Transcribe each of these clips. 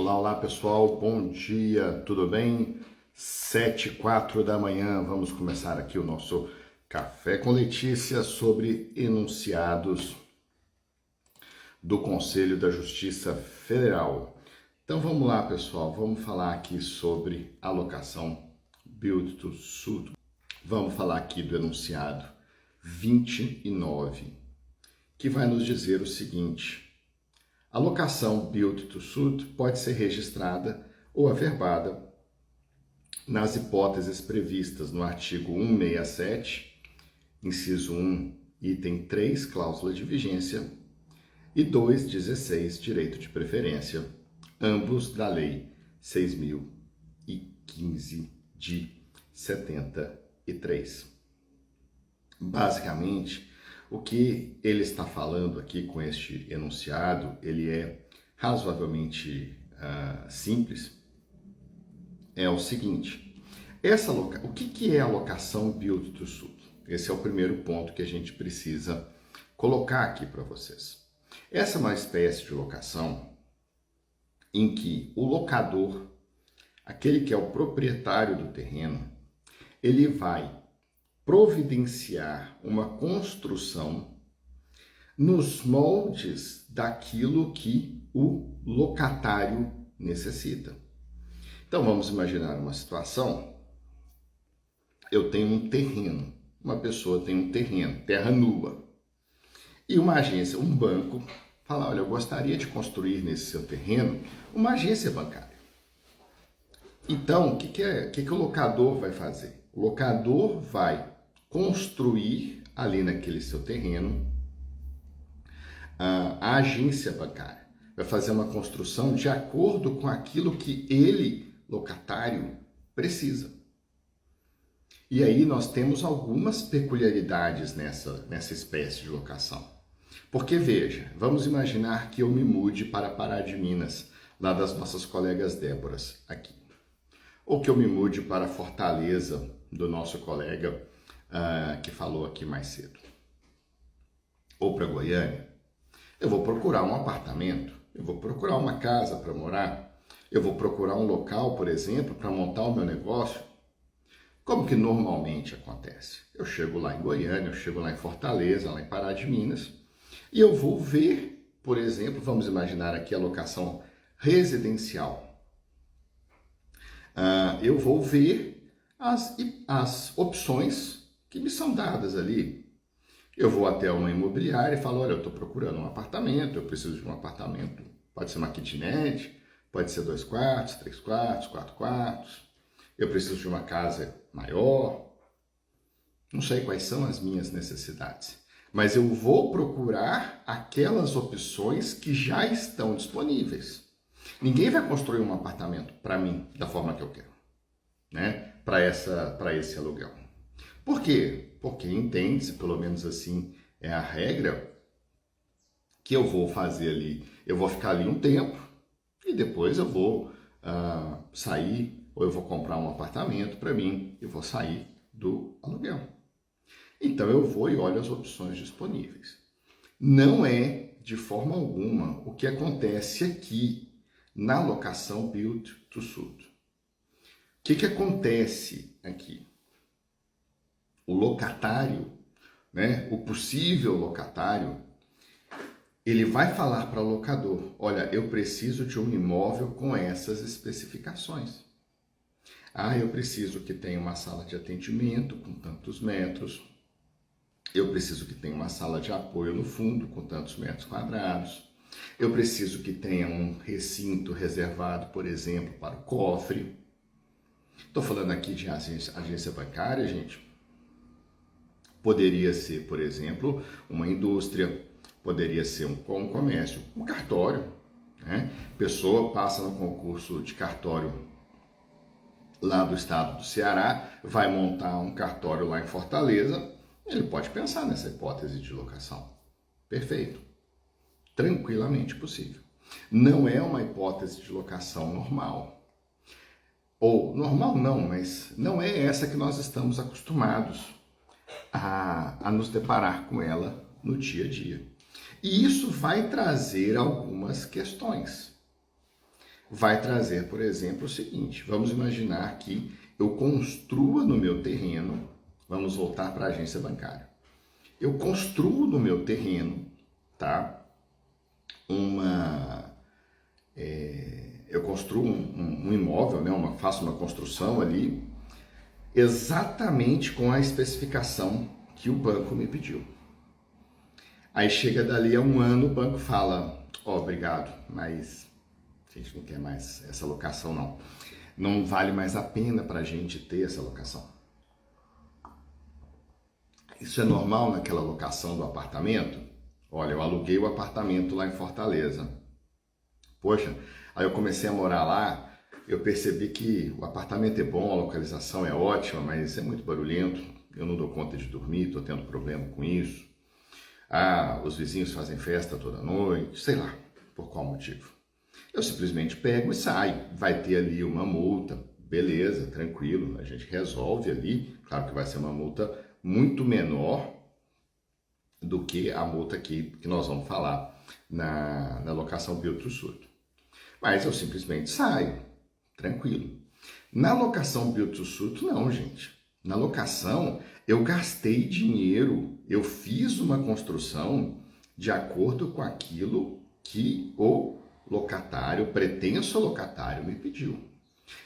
Olá, olá pessoal, bom dia, tudo bem? 7h04 da manhã, vamos começar aqui o nosso Café com Letícia sobre enunciados do Conselho da Justiça Federal. Então vamos lá pessoal, vamos falar aqui sobre alocação Build to Suit. Vamos falar aqui do enunciado 29, que vai nos dizer o seguinte: a locação Build to Suit pode ser registrada ou averbada nas hipóteses previstas no artigo 167, inciso 1, item 3, cláusula de vigência, e 216, direito de preferência, ambos da Lei 6.015 de 73. Basicamente, o que ele está falando aqui com este enunciado, ele é razoavelmente simples, é o seguinte: o que é a alocação Build to Suit? Esse é o primeiro ponto que a gente precisa colocar aqui para vocês. Essa é uma espécie de locação em que o locador, aquele que é o proprietário do terreno, ele vai providenciar uma construção nos moldes daquilo que o locatário necessita. Então vamos imaginar uma situação: eu tenho um terreno, uma pessoa tem um terreno, terra nua, e uma agência, um banco, fala: olha, eu gostaria de construir nesse seu terreno uma agência bancária. Então, o que o locador vai fazer? O locador vai construir ali naquele seu terreno a agência bancária. Vai fazer uma construção de acordo com aquilo que ele, locatário, precisa. E aí nós temos algumas peculiaridades nessa espécie de locação. Porque veja, vamos imaginar que eu me mude para Pará de Minas, lá das nossas colegas Déboras aqui. Ou que eu me mude para Fortaleza, do nosso colega que falou aqui mais cedo. Ou para Goiânia. Eu vou procurar um apartamento, eu vou procurar uma casa para morar, eu vou procurar um local, por exemplo, para montar o meu negócio. Como que normalmente acontece? Eu chego lá em Goiânia, eu chego lá em Fortaleza, lá em Pará de Minas, e eu vou ver, por exemplo, vamos imaginar aqui a locação residencial. Eu vou ver as opções que me são dadas ali. Eu vou até uma imobiliária e falo: olha, eu estou procurando um apartamento, eu preciso de um apartamento, pode ser uma kitnet, pode ser 2 quartos, 3 quartos, 4 quartos, eu preciso de uma casa maior, não sei quais são as minhas necessidades, mas eu vou procurar aquelas opções que já estão disponíveis. Ninguém vai construir um apartamento para mim da forma que eu quero, né? Para esse aluguel. Por quê? Porque entende-se, pelo menos assim é a regra, que eu vou fazer ali, eu vou ficar ali um tempo e depois eu vou sair, ou eu vou comprar um apartamento para mim e vou sair do aluguel. Então eu vou e olho as opções disponíveis. Não é de forma alguma o que acontece aqui na locação Build to Suit. O que acontece aqui? O locatário, né, o possível locatário, ele vai falar para o locador: olha, eu preciso de um imóvel com essas especificações. Eu preciso que tenha uma sala de atendimento com tantos metros. Eu preciso que tenha uma sala de apoio no fundo com tantos metros quadrados. Eu preciso que tenha um recinto reservado, por exemplo, para o cofre. Estou falando aqui de agência bancária, gente. Poderia ser, por exemplo, uma indústria, poderia ser um comércio, um cartório, né? Pessoa passa no concurso de cartório lá do estado do Ceará, vai montar um cartório lá em Fortaleza, ele pode pensar nessa hipótese de locação. Perfeito. Tranquilamente possível. Não é uma hipótese de locação normal. Ou, normal não, mas não é essa que nós estamos acostumados a nos deparar com ela no dia a dia. E isso vai trazer algumas questões. vai trazer, por exemplo, o seguinte: vamos imaginar que eu construa no meu terreno, vamos voltar para a agência bancária. Eu construo no meu terreno, tá? Eu construo um imóvel, né? Faço uma construção ali, exatamente com a especificação que o banco me pediu. Aí chega dali a um ano, o banco fala: ó, obrigado, mas a gente não quer mais essa locação não. Não vale mais a pena para a gente ter essa locação. Isso é normal naquela locação do apartamento? Olha, eu aluguei o apartamento lá em Fortaleza. Poxa, aí eu comecei a morar lá, eu percebi que o apartamento é bom, a localização é ótima, mas é muito barulhento, eu não dou conta de dormir, estou tendo problema com isso. Ah, os vizinhos fazem festa toda noite, sei lá, por qual motivo. Eu simplesmente pego e saio. Vai ter ali uma multa, beleza, tranquilo, a gente resolve ali. Claro que vai ser uma multa muito menor do que a multa que nós vamos falar na locação build to suit. Mas eu simplesmente saio, tranquilo. Na locação build to suit, não, gente. Na locação, eu gastei dinheiro, eu fiz uma construção de acordo com aquilo que o locatário, o pretenso locatário me pediu.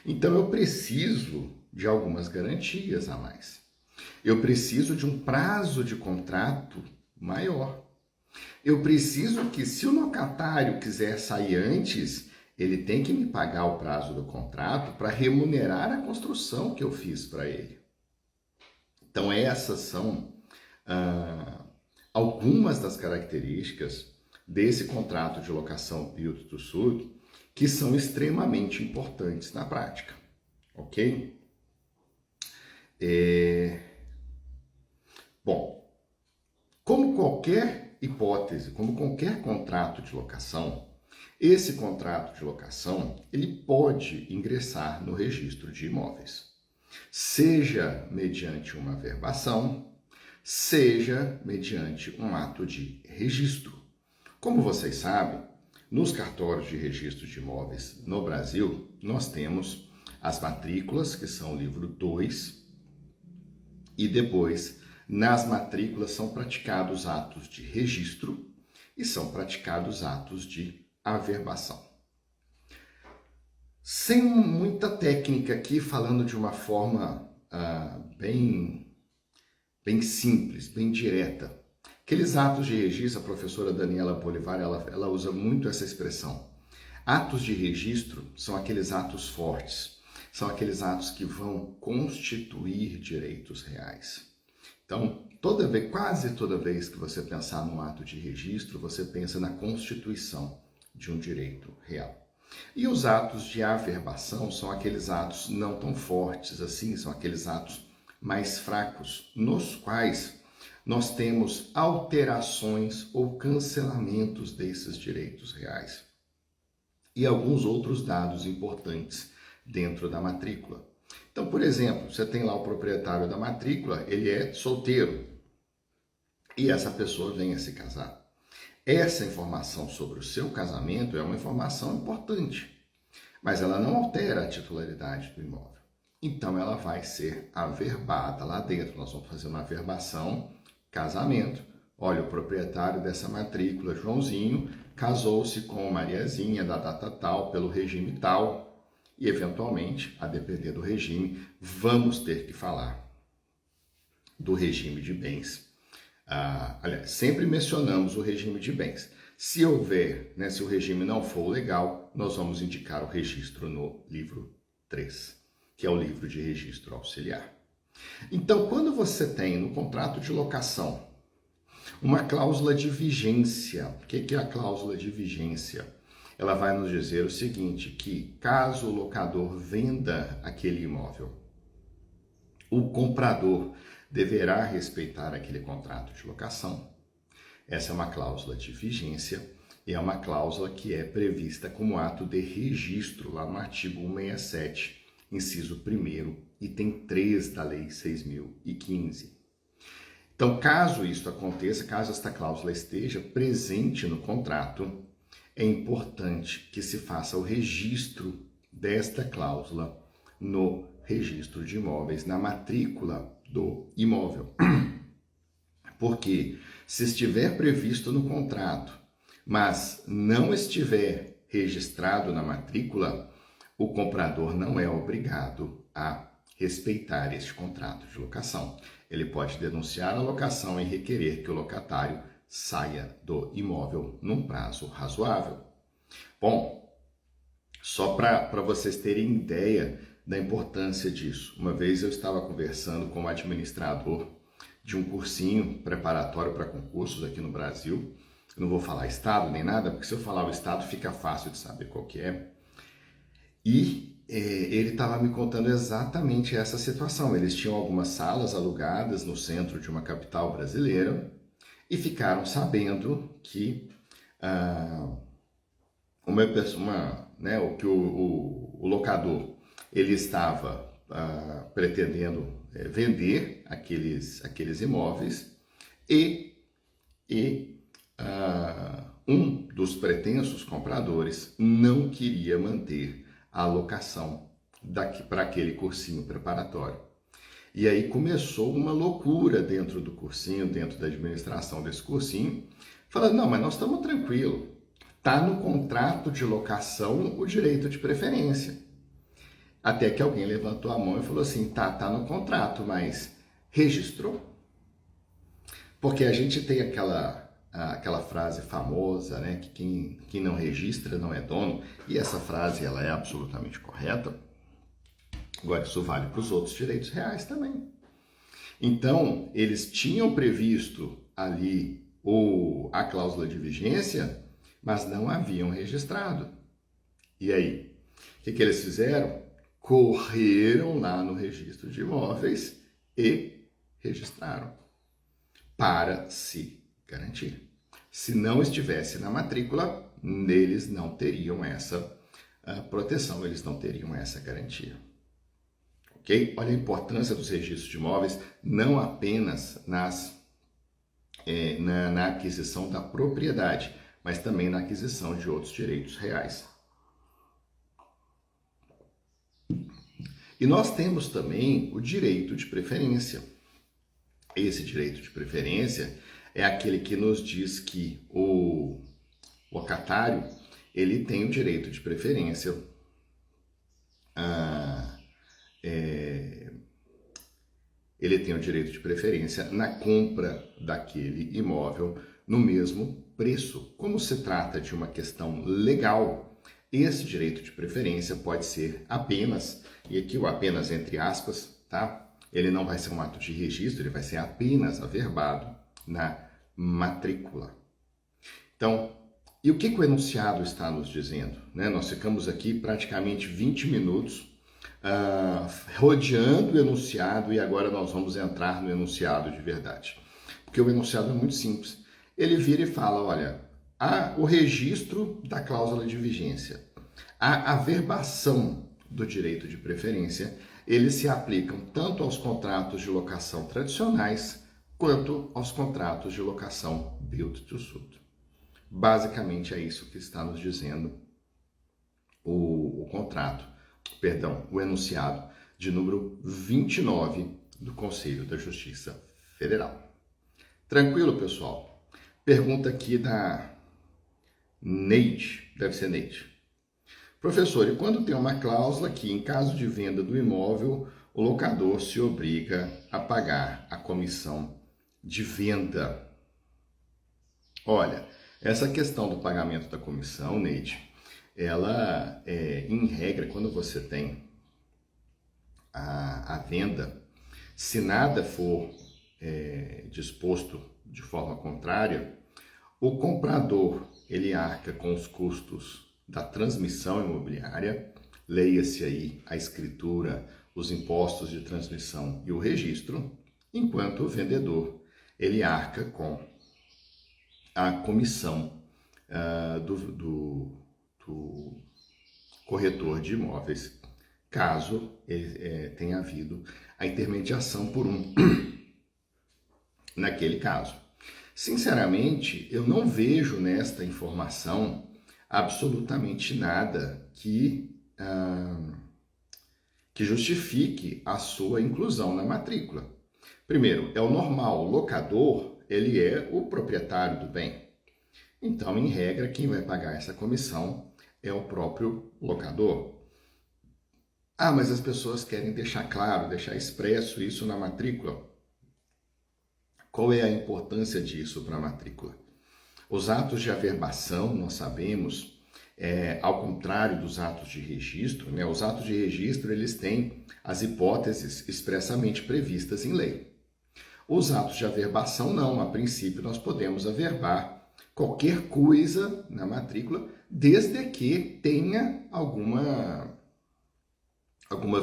Então eu preciso de algumas garantias a mais. Eu preciso de um prazo de contrato maior. Eu preciso que, se o locatário quiser sair antes, ele tem que me pagar o prazo do contrato para remunerar a construção que eu fiz para ele. Então essas são algumas das características desse contrato de locação build to suit que são extremamente importantes na prática, ok? Bom, como qualquer hipótese, como qualquer contrato de locação, esse contrato de locação ele pode ingressar no registro de imóveis, seja mediante uma averbação, seja mediante um ato de registro. Como vocês sabem, nos cartórios de registro de imóveis no Brasil, nós temos as matrículas, que são o livro 2, e depois, nas matrículas, são praticados atos de registro e são praticados atos de averbação. Sem muita técnica aqui, falando de uma forma bem simples, bem direta. Aqueles atos de registro, a professora Daniela Bolivar, ela usa muito essa expressão. Atos de registro são aqueles atos fortes, são aqueles atos que vão constituir direitos reais. Então, quase toda vez que você pensar num ato de registro, você pensa na constituição de um direito real. E os atos de averbação são aqueles atos não tão fortes assim, são aqueles atos mais fracos, nos quais nós temos alterações ou cancelamentos desses direitos reais. E alguns outros dados importantes dentro da matrícula. Então, por exemplo, você tem lá o proprietário da matrícula, ele é solteiro e essa pessoa vem a se casar. Essa informação sobre o seu casamento é uma informação importante, mas ela não altera a titularidade do imóvel. Então, ela vai ser averbada lá dentro. Nós vamos fazer uma averbação, casamento. Olha, o proprietário dessa matrícula, Joãozinho, casou-se com Mariazinha da data tal, pelo regime tal, e eventualmente, a depender do regime, vamos ter que falar do regime de bens. Aliás, sempre mencionamos o regime de bens. Se houver, se o regime não for legal, nós vamos indicar o registro no livro 3, que é o livro de registro auxiliar. Então, quando você tem no contrato de locação uma cláusula de vigência, o que é a cláusula de vigência? Ela vai nos dizer o seguinte, que caso o locador venda aquele imóvel, o comprador deverá respeitar aquele contrato de locação. Essa é uma cláusula de vigência e é uma cláusula que é prevista como ato de registro lá no artigo 167, inciso 1º, item 3 da Lei 6.015. Então, caso isso aconteça, caso esta cláusula esteja presente no contrato, é importante que se faça o registro desta cláusula no registro de imóveis, na matrícula do imóvel. Porque se estiver previsto no contrato, mas não estiver registrado na matrícula, o comprador não é obrigado a respeitar este contrato de locação. Ele pode denunciar a locação e requerer que o locatário saia do imóvel num prazo razoável. Bom, só para vocês terem ideia da importância disso. Uma vez eu estava conversando com um administrador de um cursinho preparatório para concursos aqui no Brasil. Eu não vou falar estado nem nada, porque se eu falar o estado fica fácil de saber qual que é. E ele estava me contando exatamente essa situação. Eles tinham algumas salas alugadas no centro de uma capital brasileira e ficaram sabendo que o locador ele estava pretendendo vender aqueles imóveis e um dos pretensos compradores não queria manter a alocação para aquele cursinho preparatório. E aí começou uma loucura dentro do cursinho, dentro da administração desse cursinho, falando, não, mas nós estamos tranquilos, está no contrato de locação o direito de preferência. Até que alguém levantou a mão e falou assim, tá no contrato, mas registrou? Porque a gente tem aquela frase famosa, né, que quem não registra não é dono, e essa frase ela é absolutamente correta. Agora, isso vale para os outros direitos reais também. Então, eles tinham previsto ali a cláusula de vigência, mas não haviam registrado. E aí, o que eles fizeram? Correram lá no registro de imóveis e registraram para se garantir. Se não estivesse na matrícula, eles não teriam essa proteção, eles não teriam essa garantia. Ok? Olha a importância dos registros de imóveis, não apenas na aquisição da propriedade, mas também na aquisição de outros direitos reais. E nós temos também o direito de preferência. Esse direito de preferência é aquele que nos diz que o locatário ele tem o direito de preferência ele tem o direito de preferência na compra daquele imóvel no mesmo preço. Como se trata de uma questão legal, esse direito de preferência pode ser apenas, e aqui o apenas entre aspas, tá? Ele não vai ser um ato de registro, ele vai ser apenas averbado na matrícula. Então, e o que o enunciado está nos dizendo? Né? Nós ficamos aqui praticamente 20 minutos rodeando o enunciado e agora nós vamos entrar no enunciado de verdade. Porque o enunciado é muito simples. Ele vira e fala, olha, o registro da cláusula de vigência, a averbação do direito de preferência, eles se aplicam tanto aos contratos de locação tradicionais quanto aos contratos de locação build to suit. Basicamente é isso que está nos dizendo o enunciado de número 29 do Conselho da Justiça Federal. Tranquilo, pessoal? Pergunta aqui da Neide, deve ser Neide. Professor, e quando tem uma cláusula que, em caso de venda do imóvel, o locador se obriga a pagar a comissão de venda? Olha, essa questão do pagamento da comissão, Neide, ela em regra, quando você tem a venda, se nada for disposto de forma contrária, o comprador ele arca com os custos da transmissão imobiliária, leia-se aí a escritura, os impostos de transmissão e o registro, enquanto o vendedor ele arca com a comissão do corretor de imóveis, caso tenha havido a intermediação por um naquele caso. Sinceramente, eu não vejo nesta informação absolutamente nada que justifique a sua inclusão na matrícula. Primeiro, é o normal, o locador, ele é o proprietário do bem. Então, em regra, quem vai pagar essa comissão é o próprio locador. Ah, mas as pessoas querem deixar claro, deixar expresso isso na matrícula. Qual é a importância disso para a matrícula? Os atos de averbação, nós sabemos, ao contrário dos atos de registro, né? Os atos de registro, eles têm as hipóteses expressamente previstas em lei. Os atos de averbação não, a princípio nós podemos averbar qualquer coisa na matrícula, desde que tenha alguma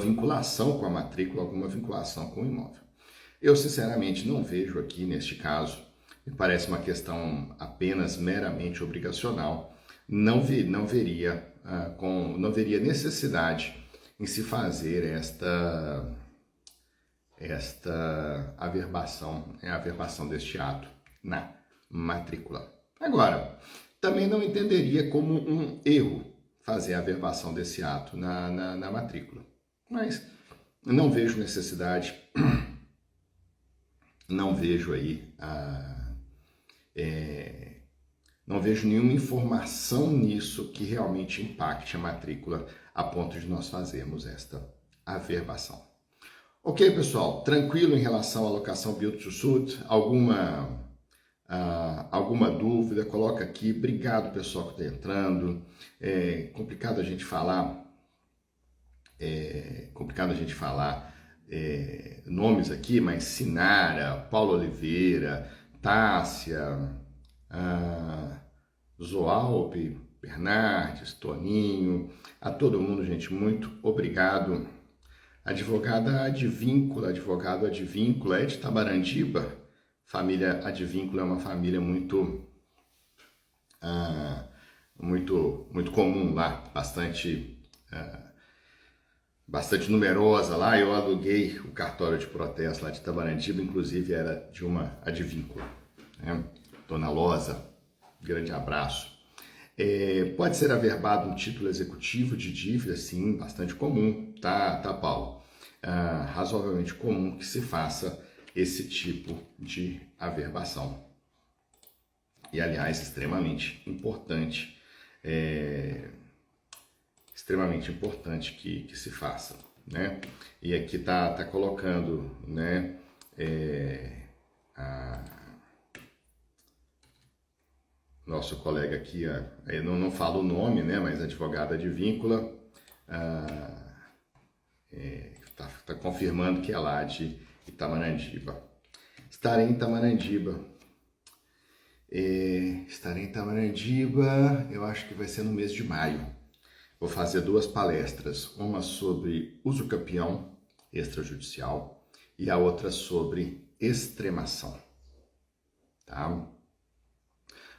vinculação com a matrícula, alguma vinculação com o imóvel. Eu, sinceramente, não vejo aqui, neste caso, me parece uma questão apenas meramente obrigacional, não veria necessidade em se fazer esta averbação, a averbação deste ato na matrícula. Agora, também não entenderia como um erro fazer a averbação desse ato na matrícula, mas não vejo necessidade, não vejo aí não vejo nenhuma informação nisso que realmente impacte a matrícula a ponto de nós fazermos esta averbação. Ok, pessoal, tranquilo em relação à locação Build to Suit? Alguma dúvida? Coloca aqui. Obrigado, pessoal, que está entrando. É complicado a gente falar nomes aqui, mas Sinara, Paulo Oliveira, Tássia, Zoalpe, Bernardes, Toninho, a todo mundo, gente, muito obrigado. Advogada Advíncula, advogado Advíncula, é de Tamarandiba. Família Advíncula é uma família muito comum lá, bastante numerosa lá. Eu aluguei o cartório de protesto lá de Tamarandiba, inclusive era de uma Advíncula, né? Dona Loza, grande abraço. Pode ser averbado um título executivo de dívida, sim, bastante comum, tá Paulo? Razoavelmente comum que se faça esse tipo de averbação. E, aliás, extremamente importante que se faça, né? E aqui tá colocando, né, nosso colega aqui, eu não falo o nome, né, mas advogada Advíncula, tá confirmando que é lá de Itamarandiba. Estarei em Itamarandiba, eu acho que vai ser no mês de maio. Vou fazer 2 palestras, uma sobre uso campeão extrajudicial e a outra sobre extremação, tá?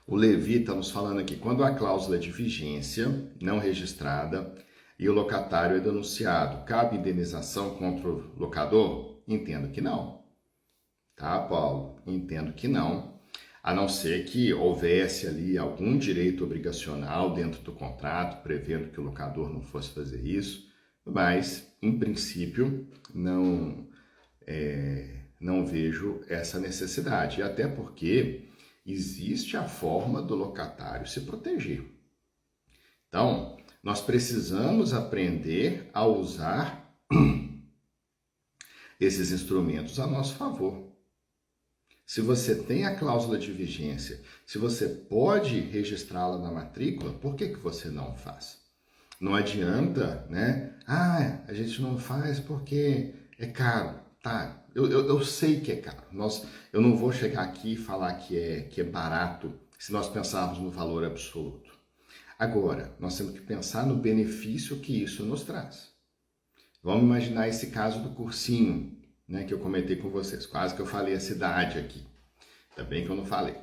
O Levi está nos falando aqui, quando a cláusula de vigência não registrada e o locatário é denunciado, cabe indenização contra o locador? Entendo que não. Tá, Paulo? Entendo que não. A não ser que houvesse ali algum direito obrigacional dentro do contrato, prevendo que o locador não fosse fazer isso, mas, em princípio, não vejo essa necessidade, até porque existe a forma do locatário se proteger. Então, nós precisamos aprender a usar esses instrumentos a nosso favor. Se você tem a cláusula de vigência, se você pode registrá-la na matrícula, por que você não faz? Não adianta, né? A gente não faz porque é caro. Tá, eu sei que é caro. Eu não vou chegar aqui e falar que é barato se nós pensarmos no valor absoluto. Agora, nós temos que pensar no benefício que isso nos traz. Vamos imaginar esse caso do cursinho, né, que eu comentei com vocês. Quase que eu falei a cidade aqui. Ainda bem que eu não falei.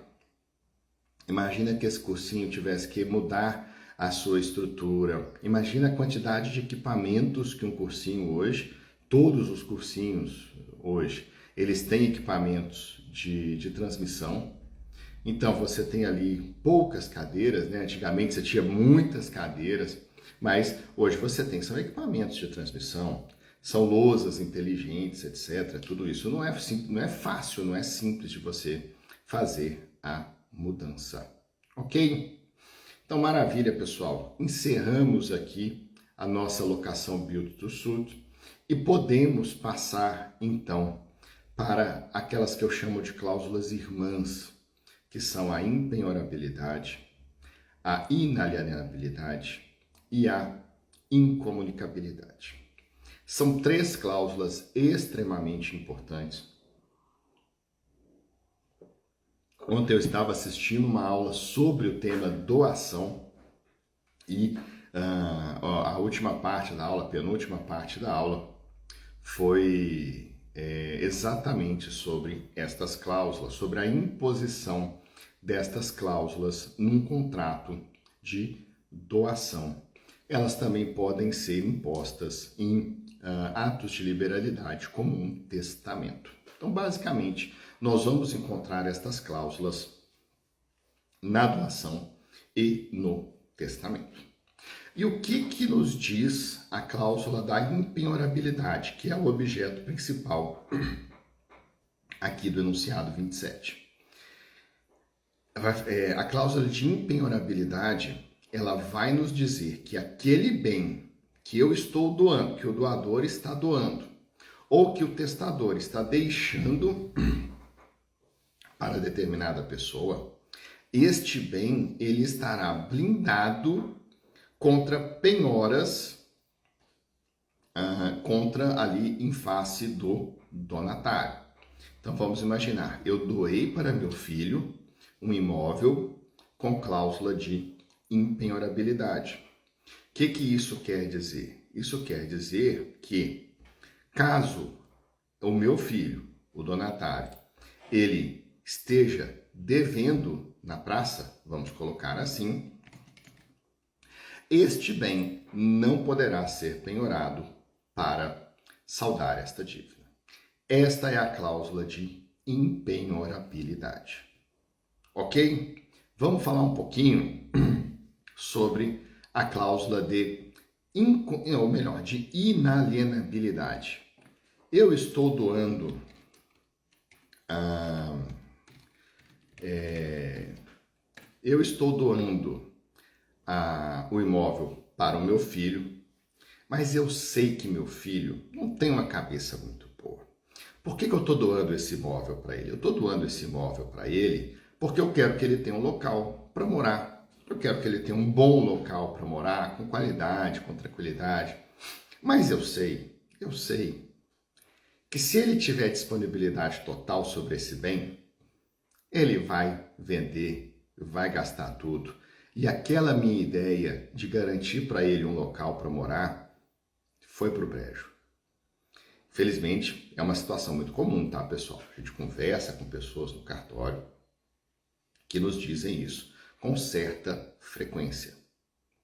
Imagina que esse cursinho tivesse que mudar a sua estrutura. Imagina a quantidade de equipamentos que um cursinho hoje, todos os cursinhos hoje, eles têm equipamentos de transmissão, Então você tem ali poucas cadeiras, né? Antigamente você tinha muitas cadeiras, mas hoje você tem, são equipamentos de transmissão, são lousas inteligentes, etc. Tudo isso não é fácil, não é simples de você fazer a mudança. Ok? Então, maravilha, pessoal. Encerramos aqui a nossa locação Build to Suit e podemos passar, então, para aquelas que eu chamo de cláusulas irmãs, que são a impenhorabilidade, a inalienabilidade e a incomunicabilidade. São 3 cláusulas extremamente importantes. Ontem eu estava assistindo uma aula sobre o tema doação e a última parte da aula, a penúltima parte da aula, foi exatamente sobre estas cláusulas, sobre a imposição destas cláusulas num contrato de doação. Elas também podem ser impostas em atos de liberalidade, como um testamento. Então, basicamente, nós vamos encontrar estas cláusulas na doação e no testamento. E o que nos diz a cláusula da impenhorabilidade, que é o objeto principal aqui do enunciado 27? A cláusula de impenhorabilidade, ela vai nos dizer que aquele bem que eu estou doando, que o doador está doando, ou que o testador está deixando para determinada pessoa, este bem ele estará blindado contra penhoras, contra ali em face do donatário. Então vamos imaginar, eu doei para meu filho um imóvel com cláusula de impenhorabilidade. O que isso quer dizer? Isso quer dizer que caso o meu filho, o donatário, ele esteja devendo na praça, vamos colocar assim, este bem não poderá ser penhorado para saldar esta dívida. Esta é a cláusula de impenhorabilidade. Ok? Vamos falar um pouquinho sobre a cláusula de inalienabilidade. Eu estou doando o imóvel para o meu filho, mas eu sei que meu filho não tem uma cabeça muito boa. Por que eu estou doando esse imóvel para ele? Eu estou doando esse imóvel para ele porque eu quero que ele tenha um local para morar. Eu quero que ele tenha um bom local para morar, com qualidade, com tranquilidade. Mas eu sei que se ele tiver disponibilidade total sobre esse bem, ele vai vender, vai gastar tudo. E aquela minha ideia de garantir para ele um local para morar foi para o brejo. Felizmente, é uma situação muito comum, tá, pessoal? A gente conversa com pessoas no cartório que nos dizem isso com certa frequência,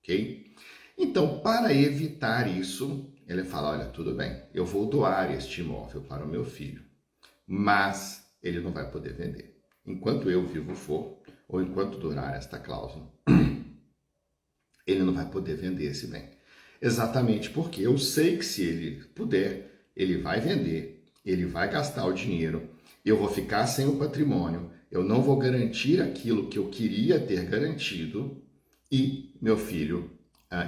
ok? Então, para evitar isso, ele fala, olha, tudo bem, eu vou doar este imóvel para o meu filho, mas ele não vai poder vender. Enquanto eu vivo for, ou enquanto durar esta cláusula, ele não vai poder vender esse bem. Exatamente porque eu sei que se ele puder, ele vai vender, ele vai gastar o dinheiro, eu vou ficar sem o patrimônio, eu não vou garantir aquilo que eu queria ter garantido e meu filho,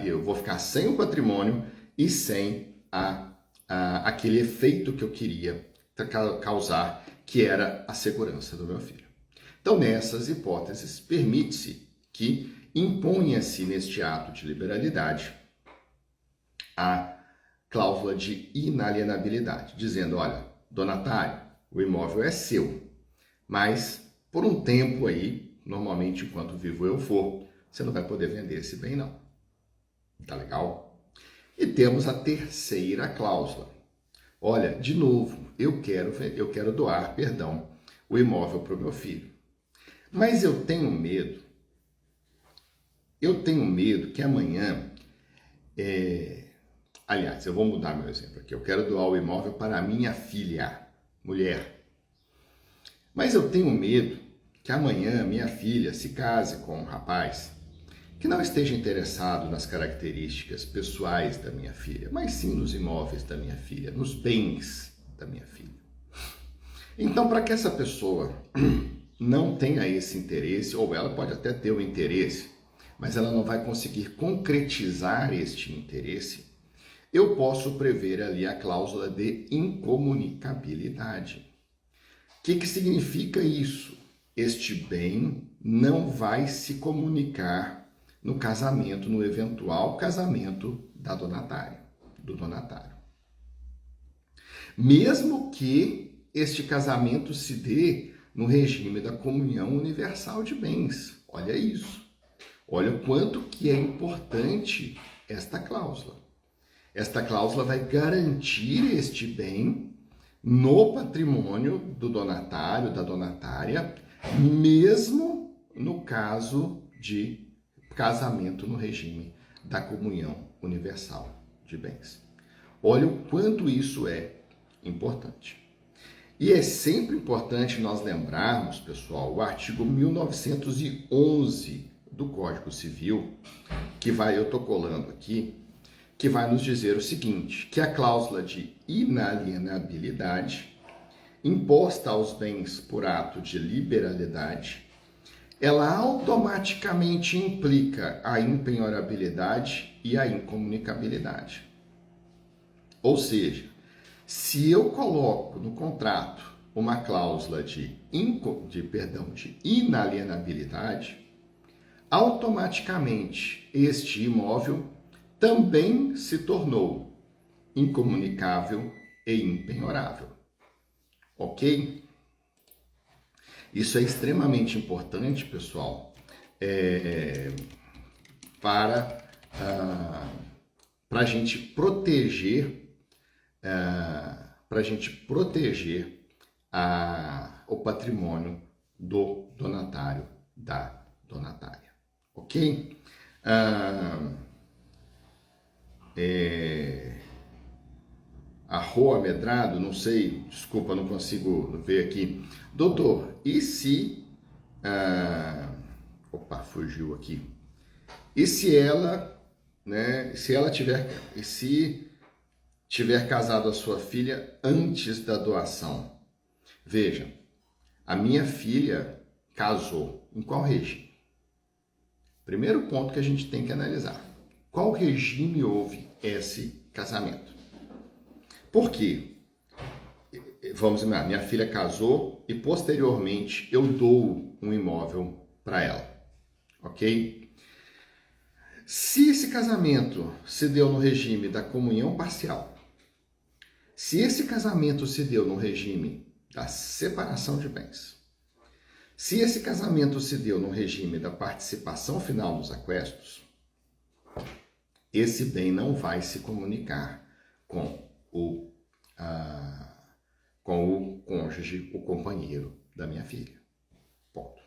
eu vou ficar sem o patrimônio e sem aquele efeito que eu queria causar, que era a segurança do meu filho. Então, nessas hipóteses, permite-se que imponha-se neste ato de liberalidade a cláusula de inalienabilidade, dizendo, olha, donatário, o imóvel é seu, mas por um tempo aí, normalmente enquanto vivo eu for, você não vai poder vender esse bem não. Tá legal? E temos a terceira cláusula. Olha, de novo, eu quero doar, o imóvel para o meu filho. Mas eu tenho medo que amanhã, aliás, eu vou mudar meu exemplo aqui, eu quero doar o imóvel para a minha filha, mulher. Mas eu tenho medo que amanhã minha filha se case com um rapaz que não esteja interessado nas características pessoais da minha filha, mas sim nos imóveis da minha filha, nos bens da minha filha. Então, para que essa pessoa não tenha esse interesse, ou ela pode até ter o interesse, mas ela não vai conseguir concretizar este interesse, eu posso prever ali a cláusula de incomunicabilidade. O que significa isso? Este bem não vai se comunicar no casamento, no eventual casamento da donatária, do donatário. Mesmo que este casamento se dê no regime da comunhão universal de bens. Olha isso. Olha o quanto que é importante esta cláusula. Esta cláusula vai garantir este bem no patrimônio do donatário, da donatária, mesmo no caso de casamento no regime da comunhão universal de bens. Olha o quanto isso é importante. E é sempre importante nós lembrarmos, pessoal, o artigo 1911 do Código Civil, que eu estou colando aqui, que vai nos dizer o seguinte, que a cláusula de inalienabilidade, imposta aos bens por ato de liberalidade, ela automaticamente implica a impenhorabilidade e a incomunicabilidade. Ou seja, se eu coloco no contrato uma cláusula de inalienabilidade, automaticamente este imóvel também se tornou incomunicável e impenhorável. Ok? Isso é extremamente importante, pessoal, para a gente proteger o patrimônio do donatário, da donatária. Ok? Arroa Medrado, não sei, desculpa, não consigo ver aqui. Doutor, e se... fugiu aqui. E se ela, né, se tiver casado a sua filha antes da doação? Veja, a minha filha casou em qual regime? Primeiro ponto que a gente tem que analisar. Qual regime houve esse casamento? Por quê? Vamos imaginar, minha filha casou e posteriormente eu dou um imóvel para ela, ok? Se esse casamento se deu no regime da comunhão parcial, se esse casamento se deu no regime da separação de bens, se esse casamento se deu no regime da participação final nos aquestos, esse bem não vai se comunicar com o cônjuge, o companheiro da minha filha. Ponto.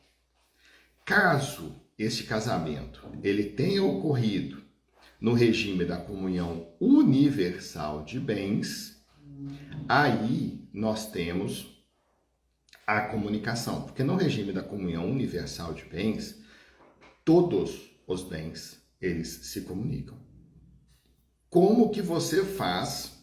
Caso este casamento ele tenha ocorrido no regime da comunhão universal de bens, aí nós temos a comunicação, porque no regime da comunhão universal de bens, todos os bens, eles se comunicam. Como que você faz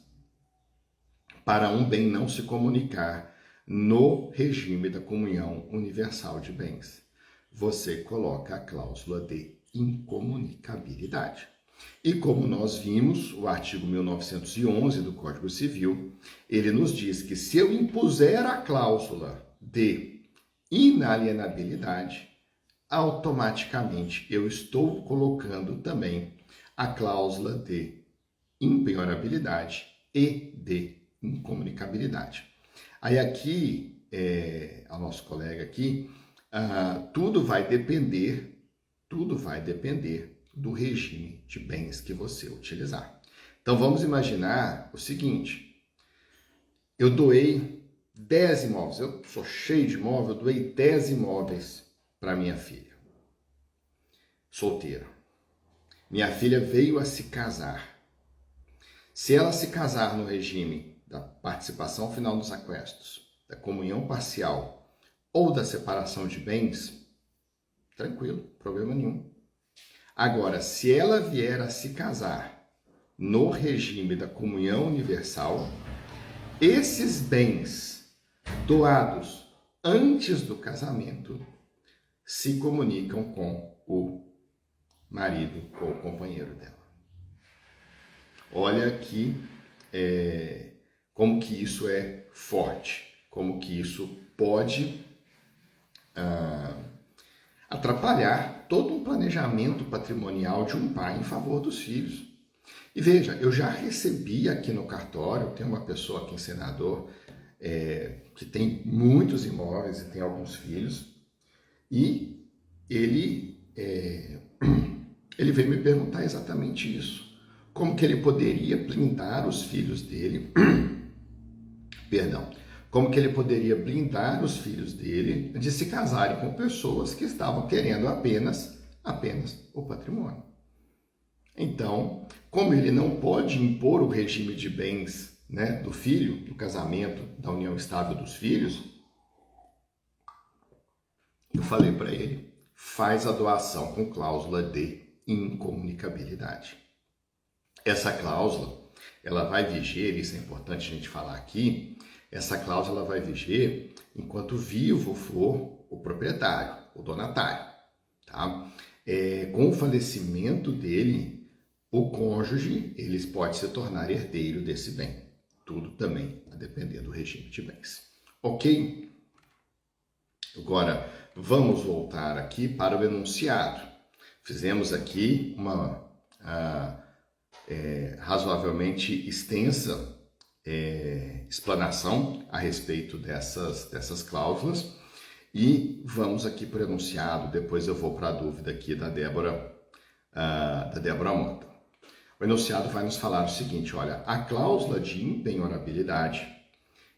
para um bem não se comunicar no regime da comunhão universal de bens? Você coloca a cláusula de incomunicabilidade. E como nós vimos, o artigo 1911 do Código Civil, ele nos diz que se eu impuser a cláusula de inalienabilidade, automaticamente eu estou colocando também a cláusula de impenhorabilidade e de incomunicabilidade. Aí aqui, ao nosso colega aqui, tudo vai depender do regime de bens que você utilizar. Então vamos imaginar o seguinte, eu doei 10 imóveis, eu sou cheio de imóvel, eu doei 10 imóveis para minha filha, solteira. Minha filha veio a se casar. Se ela se casar no regime da participação final nos aquestos, da comunhão parcial ou da separação de bens, tranquilo, problema nenhum. Agora, se ela vier a se casar no regime da comunhão universal, esses bens doados antes do casamento se comunicam com o marido ou o companheiro dela. Olha aqui como que isso é forte, como que isso pode atrapalhar todo um planejamento patrimonial de um pai em favor dos filhos. E veja, eu já recebi aqui no cartório, tem uma pessoa aqui em Senador que tem muitos imóveis e tem alguns filhos, e ele veio me perguntar exatamente isso. Como que ele poderia blindar os filhos dele, como que ele poderia blindar os filhos dele de se casarem com pessoas que estavam querendo apenas o patrimônio. Então, como ele não pode impor o regime de bens, né, do filho, do casamento, da união estável dos filhos, eu falei para ele, faz a doação com cláusula de incomunicabilidade. Essa cláusula, ela vai viger, isso é importante a gente falar aqui, essa cláusula vai viger enquanto vivo for o proprietário, o donatário. Tá? Com o falecimento dele, o cônjuge ele pode se tornar herdeiro desse bem. Tudo também a depender do regime de bens. Ok? Agora, vamos voltar aqui para o enunciado. Fizemos aqui uma razoavelmente extensa explanação a respeito dessas cláusulas e vamos aqui para o enunciado, depois eu vou para a dúvida aqui da Débora Mota. O enunciado vai nos falar o seguinte, olha, a cláusula de impenhorabilidade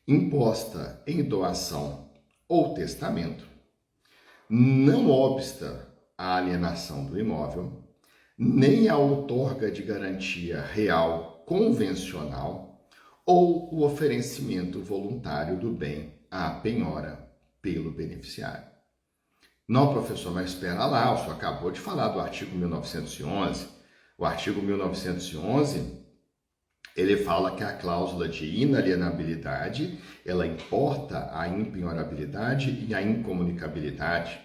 imposta em doação ou testamento não obsta à alienação do imóvel, nem a outorga de garantia real convencional ou o oferecimento voluntário do bem à penhora pelo beneficiário. Não, professor, mas espera lá, o senhor acabou de falar do artigo 1911. O artigo 1911, ele fala que a cláusula de inalienabilidade, ela importa a impenhorabilidade e a incomunicabilidade.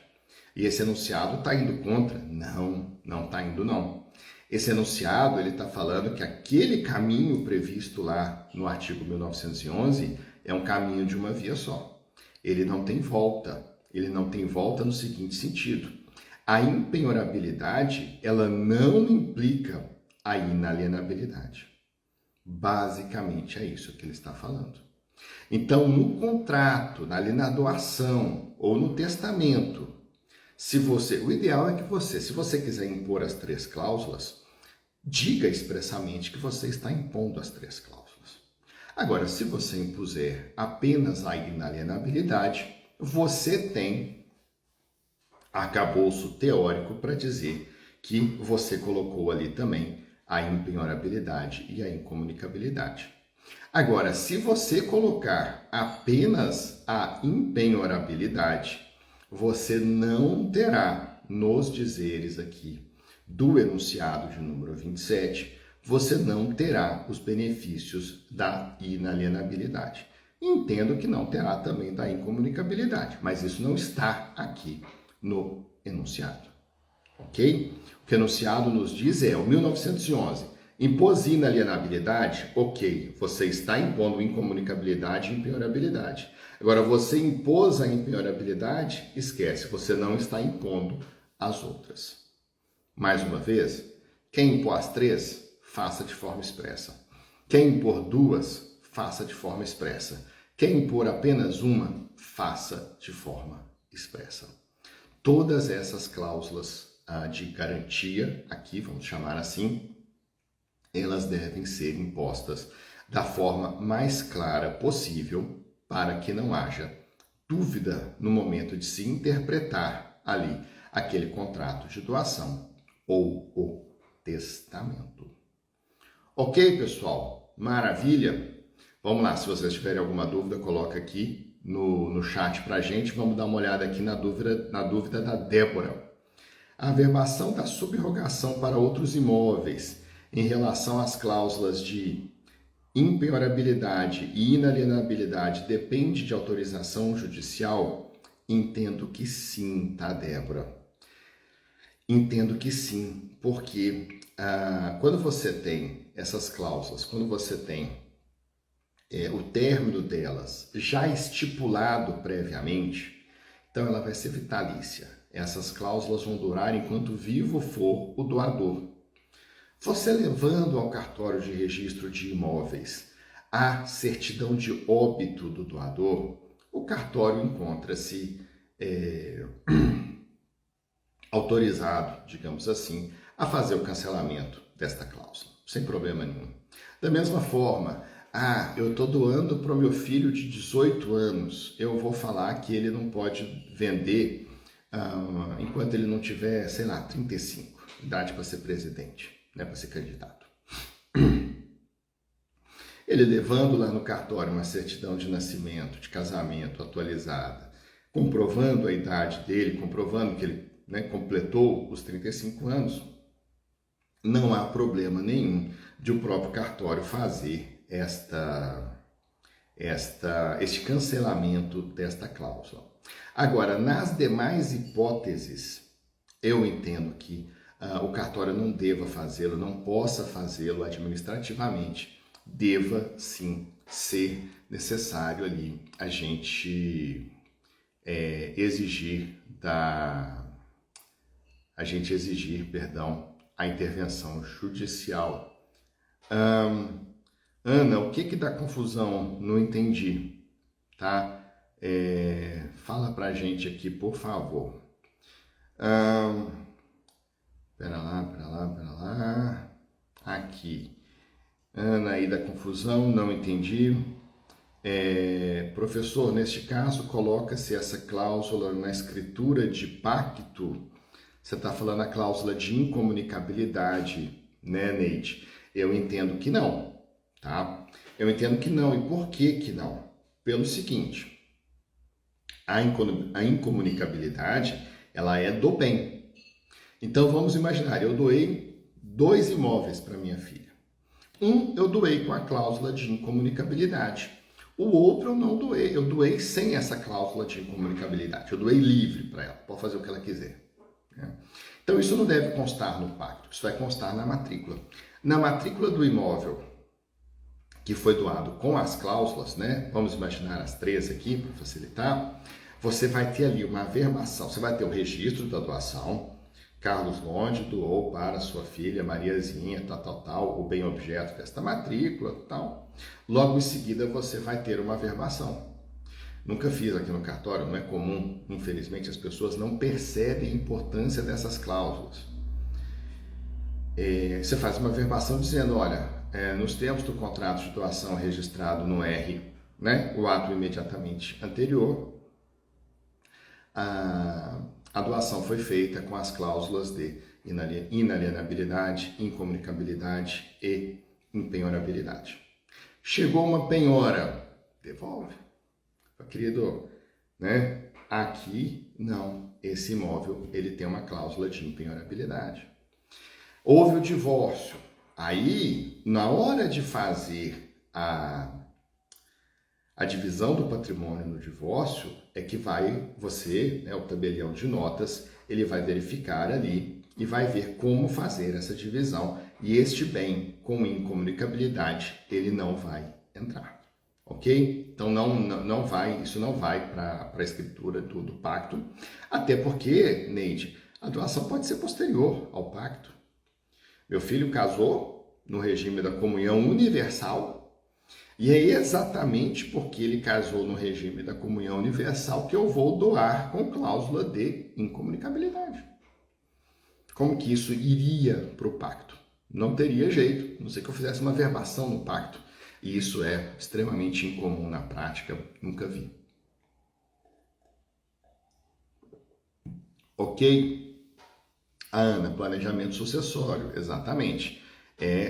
E esse enunciado está indo contra? Não está indo não. Esse enunciado, ele está falando que aquele caminho previsto lá no artigo 1911 é um caminho de uma via só. Ele não tem volta. Ele não tem volta no seguinte sentido. A impenhorabilidade, ela não implica a inalienabilidade. Basicamente é isso que ele está falando. Então, no contrato, na doação ou no testamento, o ideal é que se você quiser impor as 3 cláusulas, diga expressamente que você está impondo as 3 cláusulas. Agora, se você impuser apenas a inalienabilidade, você tem arcabouço teórico para dizer que você colocou ali também a impenhorabilidade e a incomunicabilidade. Agora, se você colocar apenas a impenhorabilidade, você não terá, nos dizeres aqui do enunciado de número 27, você não terá os benefícios da inalienabilidade. Entendo que não terá também da incomunicabilidade, mas isso não está aqui no enunciado, ok? O que o enunciado nos diz é, o 1911, impôs inalienabilidade, ok, você está impondo incomunicabilidade e impenhorabilidade. Agora, você impôs a impenhorabilidade, esquece, você não está impondo as outras. Mais uma vez, quem impor as 3, faça de forma expressa. Quem impor 2, faça de forma expressa. Quem impor apenas uma, faça de forma expressa. Todas essas cláusulas de garantia, aqui vamos chamar assim, elas devem ser impostas da forma mais clara possível para que não haja dúvida no momento de se interpretar ali aquele contrato de doação ou o testamento. Ok, pessoal? Maravilha? Vamos lá, se vocês tiverem alguma dúvida, coloca aqui no chat para a gente. Vamos dar uma olhada aqui na dúvida da Débora. A averbação da subrogação para outros imóveis em relação às cláusulas de impenhorabilidade e inalienabilidade depende de autorização judicial? Entendo que sim, tá, Débora? Entendo que sim, porque quando você tem essas cláusulas, quando você tem o término delas já estipulado previamente, então ela vai ser vitalícia. Essas cláusulas vão durar enquanto vivo for o doador. Você levando ao cartório de registro de imóveis a certidão de óbito do doador, o cartório encontra-se autorizado, digamos assim, a fazer o cancelamento desta cláusula, sem problema nenhum. Da mesma forma, eu estou doando para o meu filho de 18 anos, eu vou falar que ele não pode vender enquanto ele não tiver, sei lá, 35, idade para ser presidente, né, para ser candidato. Ele levando lá no cartório uma certidão de nascimento, de casamento atualizada, comprovando a idade dele, comprovando que ele, né, completou os 35 anos, não há problema nenhum de o próprio cartório fazer este cancelamento desta cláusula. Agora, nas demais hipóteses, eu entendo que o cartório não deva fazê-lo, não possa fazê-lo administrativamente. Deva, sim, ser necessário ali a gente exigir a intervenção judicial. Ana, o que dá confusão? Não entendi, tá? Fala pra gente aqui, por favor. Pera lá. Aqui. Ana, aí da confusão, não entendi. Professor, neste caso, coloca-se essa cláusula na escritura de pacto. Você está falando a cláusula de incomunicabilidade, né, Neide? Eu entendo que não, tá? Eu entendo que não. E por que não? Pelo seguinte, a incomunicabilidade, ela é do bem. Então, vamos imaginar, eu doei 2 imóveis para minha filha. Um eu doei com a cláusula de incomunicabilidade. O outro eu não doei, eu doei sem essa cláusula de incomunicabilidade. Eu doei livre para ela, pode fazer o que ela quiser. Né? Então, isso não deve constar no pacto, isso vai constar na matrícula. Na matrícula do imóvel que foi doado com as cláusulas, né? Vamos imaginar as 3 aqui para facilitar. Você vai ter ali uma averbação, você vai ter o registro da doação. Carlos Londe doou para sua filha Mariazinha, tal, o bem objeto desta matrícula, tal. Logo em seguida você vai ter uma averbação. Nunca fiz aqui no cartório, não é comum, infelizmente as pessoas não percebem a importância dessas cláusulas. Você faz uma averbação dizendo, olha, nos termos do contrato de doação registrado no R, né, o ato imediatamente anterior, a doação foi feita com as cláusulas de inalienabilidade, incomunicabilidade e impenhorabilidade. Chegou uma penhora, devolve. Querido, né? Aqui não, esse imóvel ele tem uma cláusula de impenhorabilidade. Houve o divórcio. Aí, na hora de fazer a divisão do patrimônio no divórcio, é que você, né, o tabelião de notas, ele vai verificar ali e vai ver como fazer essa divisão. E este bem com incomunicabilidade, ele não vai entrar. Ok? Então, isso não vai para a escritura do pacto. Até porque, Neide, a doação pode ser posterior ao pacto. Meu filho casou no regime da comunhão universal, e é exatamente porque ele casou no regime da comunhão universal que eu vou doar com cláusula de incomunicabilidade. Como que isso iria para o pacto? Não teria jeito, a não ser que eu fizesse uma averbação no pacto. E isso é extremamente incomum na prática, nunca vi. Ok? Ana, planejamento sucessório, exatamente.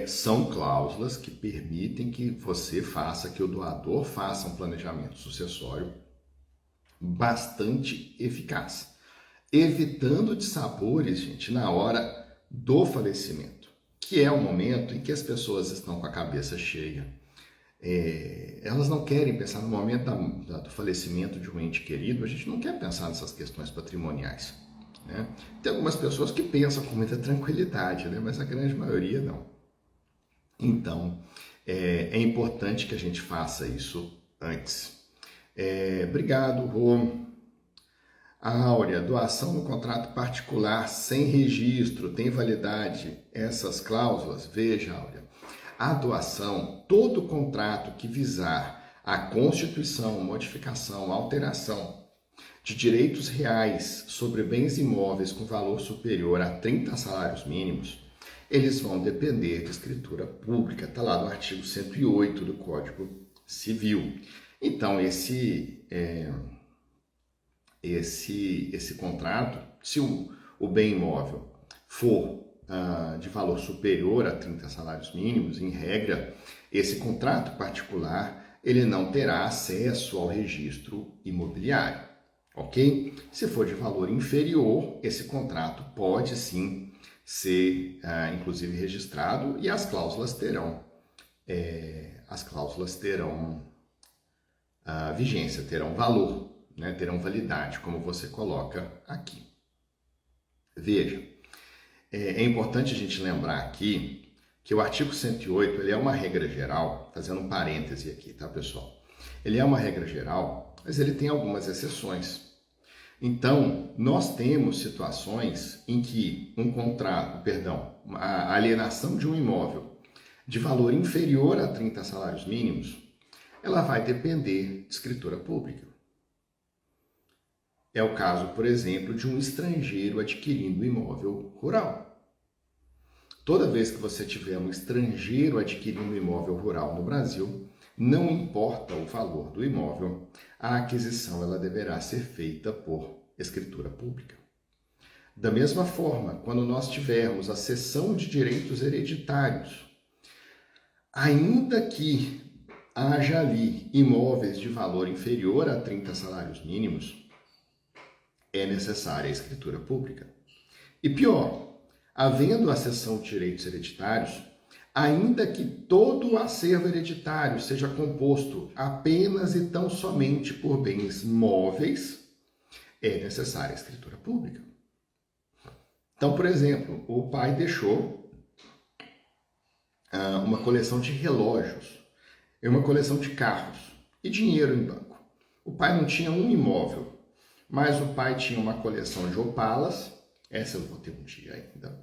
São cláusulas que permitem que você faça, que o doador faça um planejamento sucessório, bastante eficaz, evitando dissabores, gente, na hora do falecimento, que é o momento em que as pessoas estão com a cabeça cheia. Elas não querem pensar no momento do falecimento de um ente querido, a gente não quer pensar nessas questões patrimoniais, né? Tem algumas pessoas que pensam com muita tranquilidade, né? Mas a grande maioria não. Então, é importante que a gente faça isso antes. Obrigado, Rô. Áurea, doação no contrato particular sem registro, tem validade essas cláusulas? Veja, Áurea, a doação, todo contrato que visar a constituição, modificação, alteração de direitos reais sobre bens imóveis com valor superior a 30 salários mínimos, eles vão depender de escritura pública, está lá no artigo 108 do Código Civil. Então, esse contrato, se o bem imóvel for de valor superior a 30 salários mínimos, em regra, esse contrato particular, ele não terá acesso ao registro imobiliário, ok? Se for de valor inferior, esse contrato pode sim ser, inclusive, registrado e as cláusulas terão vigência, terão valor, né? Terão validade, como você coloca aqui. Veja, é importante a gente lembrar aqui que o artigo 108 ele é uma regra geral, fazendo um parêntese aqui, tá, pessoal? Ele é uma regra geral, mas ele tem algumas exceções. Então, nós temos situações em que a alienação de um imóvel de valor inferior a 30 salários mínimos, ela vai depender de escritura pública. É o caso, por exemplo, de um estrangeiro adquirindo imóvel rural. Toda vez que você tiver um estrangeiro adquirindo imóvel rural no Brasil, não importa o valor do imóvel, a aquisição ela deverá ser feita por escritura pública. Da mesma forma, quando nós tivermos a cessão de direitos hereditários, ainda que haja ali imóveis de valor inferior a 30 salários mínimos, é necessária a escritura pública. E pior, havendo a cessão de direitos hereditários, ainda que todo o acervo hereditário seja composto apenas e tão somente por bens móveis, é necessária a escritura pública. Então, por exemplo, o pai deixou uma coleção de relógios e uma coleção de carros e dinheiro em banco. O pai não tinha um imóvel, mas o pai tinha uma coleção de opalas. Essa eu vou ter um dia ainda.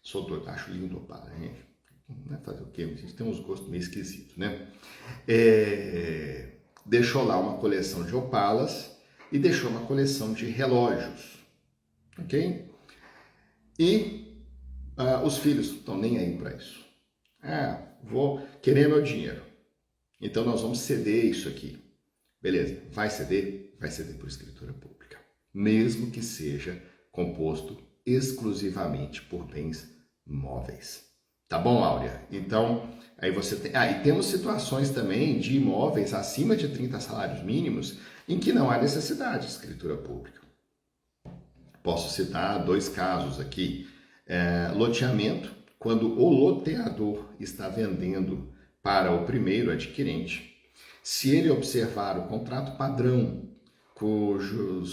Sou doido, acho lindo opala, gente. Não é fazer o quê? A gente tem uns gostos meio esquisitos, né? Deixou lá uma coleção de opalas e deixou uma coleção de relógios, ok? E os filhos não estão nem aí para isso. Vou querer meu dinheiro. Então nós vamos ceder isso aqui. Beleza, vai ceder? Vai ceder por escritura pública. Mesmo que seja composto exclusivamente por bens móveis. Tá bom, Áurea? Então, aí você tem... e temos situações também de imóveis acima de 30 salários mínimos em que não há necessidade de escritura pública. Posso citar 2 casos aqui. Loteamento, quando o loteador está vendendo para o primeiro adquirente, se ele observar o contrato padrão, cujo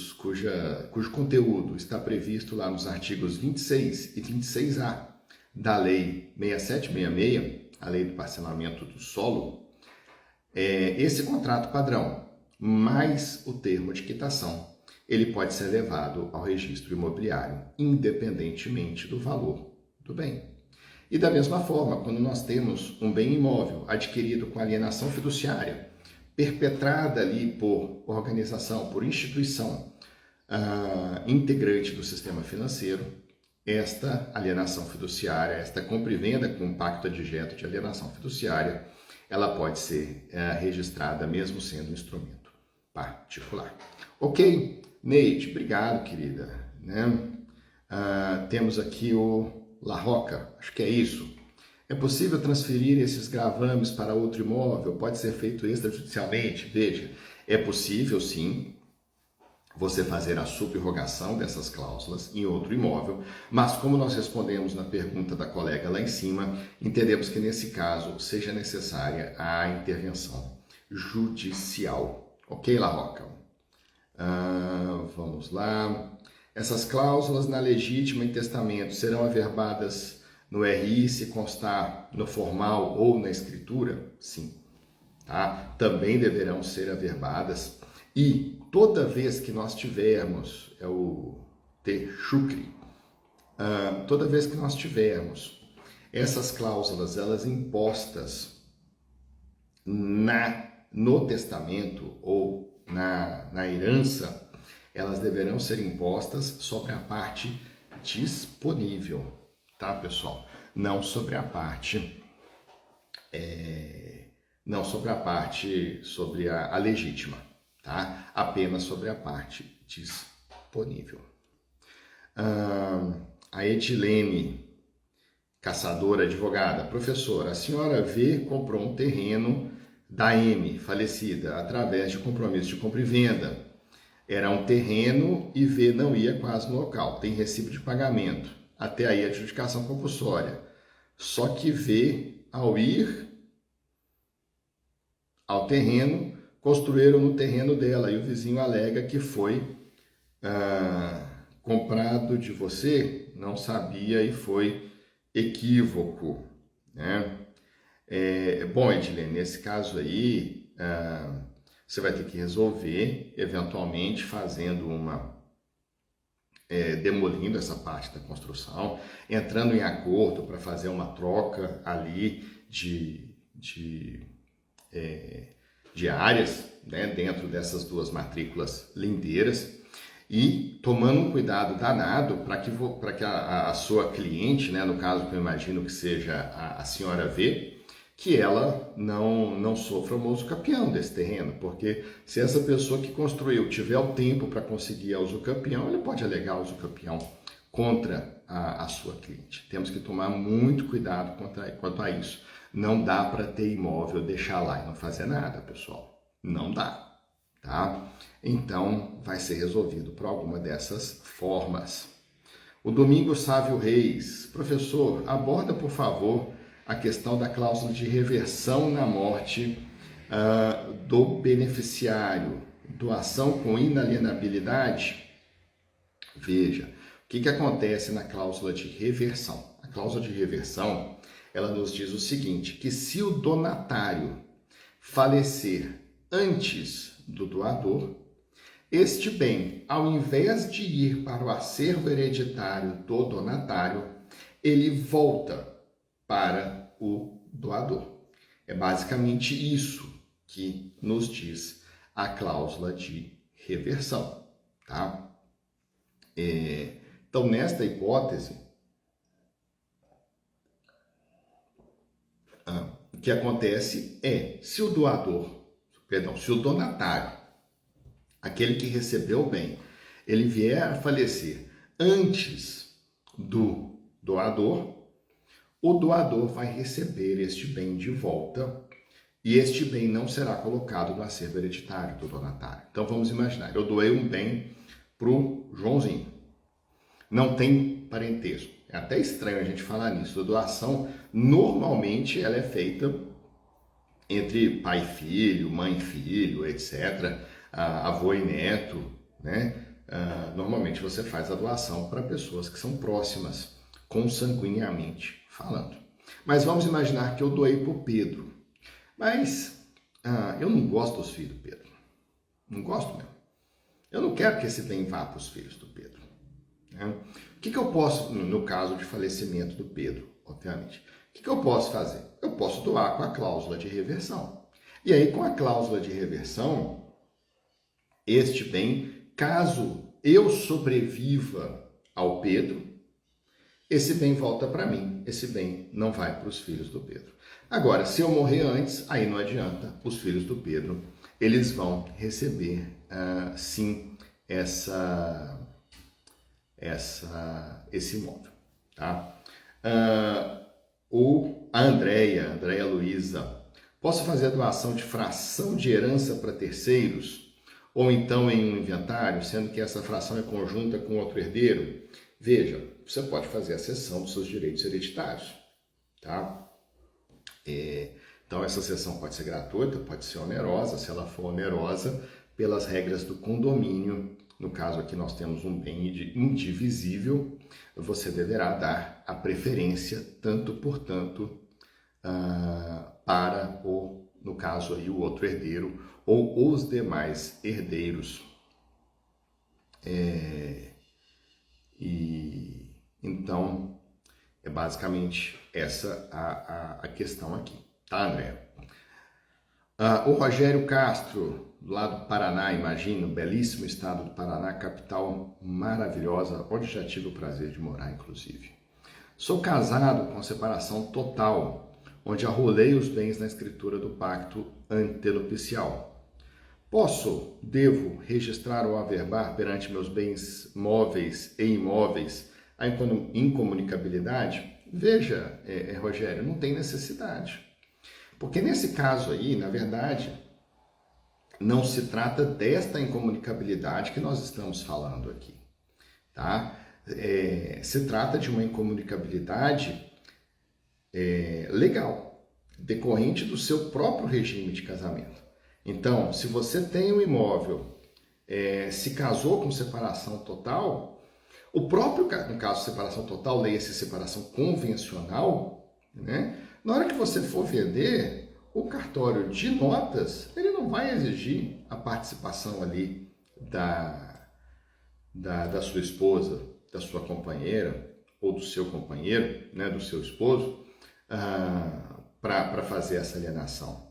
conteúdo está previsto lá nos artigos 26 e 26A da Lei 6766, a Lei do Parcelamento do Solo, esse contrato padrão, mais o termo de quitação, ele pode ser levado ao registro imobiliário, independentemente do valor do bem. E da mesma forma, quando nós temos um bem imóvel adquirido com alienação fiduciária, perpetrada ali por organização, por instituição integrante do sistema financeiro, esta alienação fiduciária, esta compra e venda com pacto adigeto de alienação fiduciária, ela pode ser registrada mesmo sendo um instrumento particular. Ok? Neide, obrigado, querida. Né? Temos aqui o La Roca, acho que é isso. É possível transferir esses gravames para outro imóvel? Pode ser feito extrajudicialmente? Veja, é possível sim. você fazer a subrogação dessas cláusulas em outro imóvel, mas como nós respondemos na pergunta da colega lá em cima, entendemos que nesse caso seja necessária a intervenção judicial. Ok, La Roca? Vamos lá. Essas cláusulas na legítima em testamento serão averbadas no RI se constar no formal ou na escritura? Sim. Tá? Também deverão ser averbadas. E toda vez que nós tivermos, é o T-Chucre, toda vez que nós tivermos essas cláusulas, elas impostas no testamento ou na herança, elas deverão ser impostas sobre a parte disponível, tá, pessoal? Não sobre a parte, sobre a legítima, tá? Apenas sobre a parte disponível. A Edilene, caçadora, advogada, professora, a senhora V comprou um terreno da M, falecida, através de compromisso de compra e venda. Era um terreno e V não ia quase no local, tem recibo de pagamento. Até aí a adjudicação compulsória. Só que V, ao ir ao terreno, construíram no terreno dela e o vizinho alega que foi comprado de você, não sabia e foi equívoco, né? Bom, Edilene, nesse caso aí, você vai ter que resolver, eventualmente fazendo demolindo essa parte da construção, entrando em acordo para fazer uma troca ali de áreas, né, dentro dessas duas matrículas lindeiras e tomando um cuidado danado para que a sua cliente, né, no caso que eu imagino que seja a senhora V, que ela não sofra o usucapião desse terreno, porque se essa pessoa que construiu tiver o tempo para conseguir a usucapião, ele pode alegar o usucapião contra a sua cliente. Temos que tomar muito cuidado quanto a isso. Não dá para ter imóvel, deixar lá e não fazer nada, pessoal. Não dá, tá? Então, vai ser resolvido por alguma dessas formas. O Domingos Sávio Reis, professor, aborda, por favor, a questão da cláusula de reversão na morte do beneficiário, doação com inalienabilidade. Veja, o que acontece na cláusula de reversão? A cláusula de reversão, ela nos diz o seguinte, que se o donatário falecer antes do doador, este bem, ao invés de ir para o acervo hereditário do donatário, ele volta para o doador. É basicamente isso que nos diz a cláusula de reversão, tá? Então, nesta hipótese, o que acontece é, se o donatário, aquele que recebeu o bem, ele vier a falecer antes do doador, o doador vai receber este bem de volta e este bem não será colocado no acervo hereditário do donatário. Então vamos imaginar, eu doei um bem para o Joãozinho, não tem parentesco. É até estranho a gente falar nisso. A doação, normalmente, ela é feita entre pai e filho, mãe e filho, etc., avô e neto, né? Normalmente você faz a doação para pessoas que são próximas, consanguineamente falando. Mas vamos imaginar que eu doei para o Pedro. Mas eu não gosto dos filhos do Pedro. Não gosto mesmo. Eu não quero que esse bem vá para os filhos do Pedro. Né? O que eu posso, no caso de falecimento do Pedro, obviamente, o que eu posso fazer? Eu posso doar com a cláusula de reversão. E aí, com a cláusula de reversão, este bem, caso eu sobreviva ao Pedro, esse bem volta para mim, esse bem não vai para os filhos do Pedro. Agora, se eu morrer antes, aí não adianta, os filhos do Pedro, eles vão receber, sim, esse imóvel, tá? A Andréia Luiza, posso fazer a doação de fração de herança para terceiros ou então em um inventário, sendo que essa fração é conjunta com outro herdeiro, veja, você pode fazer a cessão dos seus direitos hereditários, tá? Então essa cessão pode ser gratuita, pode ser onerosa. Se ela for onerosa, pelas regras do condomínio, no caso aqui nós temos um bem indivisível, você deverá dar a preferência para o, no caso aí, o outro herdeiro ou os demais herdeiros. Então, é basicamente essa a questão aqui, tá, André? O Rogério Castro, lá do Paraná, imagino, belíssimo estado do Paraná, capital maravilhosa, onde já tive o prazer de morar, inclusive. Sou casado com separação total, onde arrolei os bens na escritura do pacto antenupcial. Devo registrar ou averbar perante meus bens móveis e imóveis a incomunicabilidade? Veja, Rogério, não tem necessidade. Porque nesse caso aí, na verdade, não se trata desta incomunicabilidade que nós estamos falando aqui, tá? Se trata de uma incomunicabilidade legal, decorrente do seu próprio regime de casamento. Então, se você tem um imóvel, se casou com separação total, o próprio, no caso de separação total, leia-se separação convencional, né? Na hora que você for vender, o cartório de notas, ele não vai exigir a participação ali da sua esposa, da sua companheira, ou do seu companheiro, né, do seu esposo, para fazer essa alienação.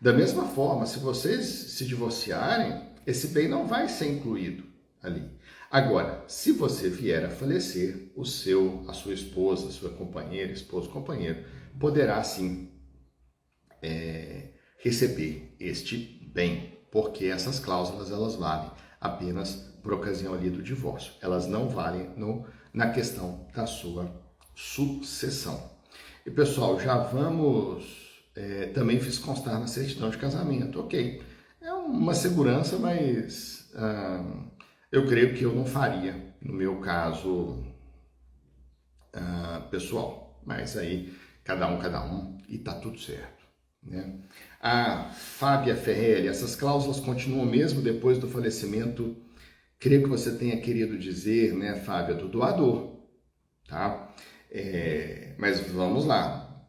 Da mesma forma, se vocês se divorciarem, esse bem não vai ser incluído ali. Agora, se você vier a falecer, a sua esposa, a sua companheira, esposo, companheiro, poderá sim receber este bem, porque essas cláusulas elas valem apenas por ocasião ali do divórcio. Elas não valem na questão da sua sucessão. E pessoal, já vamos... também fiz constar na certidão de casamento. Ok, é uma segurança, mas eu creio que eu não faria no meu caso pessoal. Mas aí, cada um, e tá tudo certo, né? A Fábia Ferrelli, essas cláusulas continuam mesmo depois do falecimento? Creio que você tenha querido dizer, né, Fábia, do doador, tá? Mas vamos lá.